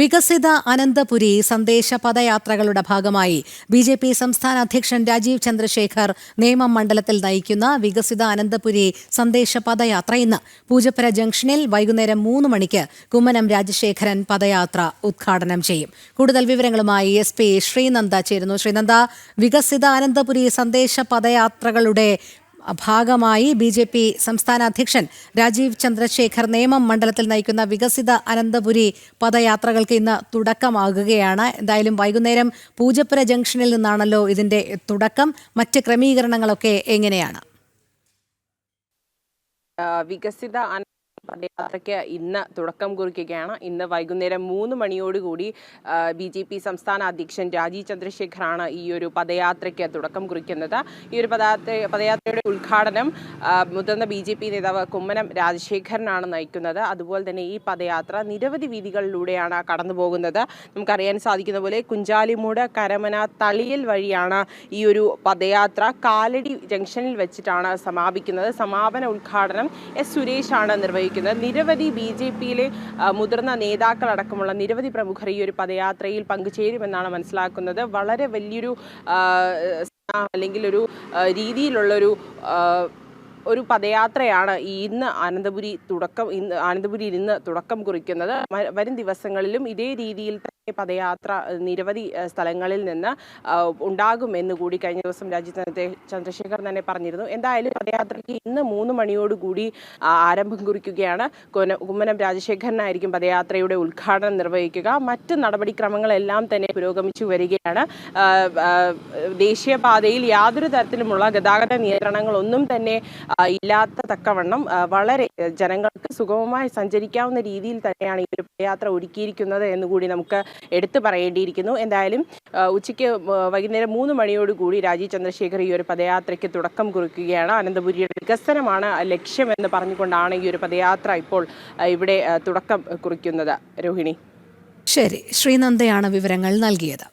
വികസിത അനന്തപുരി സന്ദേശ പദയാത്രകളുടെ ഭാഗമായി ബി.ജെ.പി. സംസ്ഥാന അധ്യക്ഷൻ രാജീവ് ചന്ദ്രശേഖർ നേമം മണ്ഡലത്തിൽ നയിക്കുന്ന വികസിത അനന്തപുരി സന്ദേശ പദയാത്ര ഇന്ന് പൂജപ്പുര ജംഗ്ഷനിൽ വൈകുന്നേരം 3 മണിക്ക് കുമ്മനം രാജശേഖരൻ പദയാത്ര ഉദ്ഘാടനം ചെയ്യും. കൂടുതൽ വിവരങ്ങളുമായി SP ശ്രീനന്ദ ചേരുന്നു. ശ്രീനന്ദ, വികസിത അനന്തപുരി സന്ദേശ പദയാത്രകളുടെ ഭാഗമായി ബി.ജെ.പി. സംസ്ഥാന അധ്യക്ഷൻ രാജീവ് ചന്ദ്രശേഖർ നേമം മണ്ഡലത്തിൽ നയിക്കുന്ന വികസിത അനന്തപുരി പദയാത്രകൾക്ക് ഇന്ന് തുടക്കമാകുകയാണ്. എന്തായാലും വൈകുന്നേരം പൂജപ്പുര ജംഗ്ഷനിൽ നിന്നാണല്ലോ ഇതിന്റെ തുടക്കം. മറ്റ് ക്രമീകരണങ്ങളൊക്കെ എങ്ങനെയാണ്? വികസിത പദയാത്രയ്ക്ക് ഇന്ന് തുടക്കം കുറിക്കുകയാണ്. ഇന്ന് വൈകുന്നേരം 3 മണിയോടുകൂടി ബി.ജെ.പി. സംസ്ഥാന അധ്യക്ഷൻ രാജീവ് ചന്ദ്രശേഖറാണ് ഈ ഒരു പദയാത്രയ്ക്ക് തുടക്കം കുറിക്കുന്നത്. ഈ ഒരു പദയാത്രയുടെ ഉദ്ഘാടനം മുതിർന്ന ബി.ജെ.പി. നേതാവ് കുമ്മനം രാജശേഖരനാണ് നയിക്കുന്നത്. അതുപോലെ തന്നെ ഈ പദയാത്ര നിരവധി വീതികളിലൂടെയാണ് കടന്നു പോകുന്നത്. നമുക്കറിയാൻ സാധിക്കുന്ന പോലെ കുഞ്ചാലിമൂട്, കരമന, തളിയൽ വഴിയാണ് ഈ ഒരു പദയാത്ര കാലടി ജംഗ്ഷനിൽ വെച്ചിട്ടാണ് സമാപിക്കുന്നത്. സമാപന ഉദ്ഘാടനം എസ് സുരേഷാണ് നിർവഹിക്കുന്നത്. നിരവധി ബി.ജെ.പിയിലെ മുതിർന്ന നേതാക്കളടക്കമുള്ള നിരവധി പ്രമുഖർ ഈ ഒരു പദയാത്രയിൽ പങ്കുചേരുമെന്നാണ് മനസ്സിലാക്കുന്നത്. വളരെ വലിയൊരു അല്ലെങ്കിൽ ഒരു രീതിയിലുള്ളൊരു പദയാത്രയാണ് ഇന്ന് ആനന്ദപുരിയിൽ ഇന്ന് തുടക്കം കുറിക്കുന്നത്. വരും ദിവസങ്ങളിലും ഇതേ രീതിയിൽ തന്നെ പദയാത്ര നിരവധി സ്ഥലങ്ങളിൽ നിന്ന് ഉണ്ടാകുമെന്ന് കൂടി കഴിഞ്ഞ ദിവസം രാജീവ് ചന്ദ്രശേഖർ തന്നെ പറഞ്ഞിരുന്നു. എന്തായാലും പദയാത്രയ്ക്ക് ഇന്ന് 3 മണിയോടുകൂടി ആരംഭം കുറിക്കുകയാണ്. കുമ്മനം രാജശേഖരനായിരിക്കും പദയാത്രയുടെ ഉദ്ഘാടനം നിർവഹിക്കുക. മറ്റ് നടപടിക്രമങ്ങളെല്ലാം തന്നെ പുരോഗമിച്ചു വരികയാണ്. ദേശീയപാതയിൽ യാതൊരു തരത്തിലുമുള്ള ഗതാഗത നിയന്ത്രണങ്ങളൊന്നും തന്നെ ഇല്ലാത്ത തക്കവണ്ണം വളരെ ജനങ്ങൾക്ക് സുഗമമായി സഞ്ചരിക്കാവുന്ന രീതിയിൽ തന്നെയാണ് ഈ ഒരു പദയാത്ര ഒരുക്കിയിരിക്കുന്നത് എന്നുകൂടി നമുക്ക് എടുത്തു പറയേണ്ടിയിരിക്കുന്നു. എന്തായാലും ഉച്ചയ്ക്ക് വൈകുന്നേരം 3 മണിയോടുകൂടി രാജീവ് ചന്ദ്രശേഖർ ഈ ഒരു പദയാത്രയ്ക്ക് തുടക്കം കുറിക്കുകയാണ്. അനന്തപുരിയുടെ വികസനമാണ് ലക്ഷ്യമെന്ന് പറഞ്ഞുകൊണ്ടാണ് ഈ ഒരു പദയാത്ര ഇപ്പോൾ ഇവിടെ തുടക്കം കുറിക്കുന്നത്. രോഹിണി. ശരി, ശ്രീനന്ദയാണ് വിവരങ്ങൾ നൽകിയത്.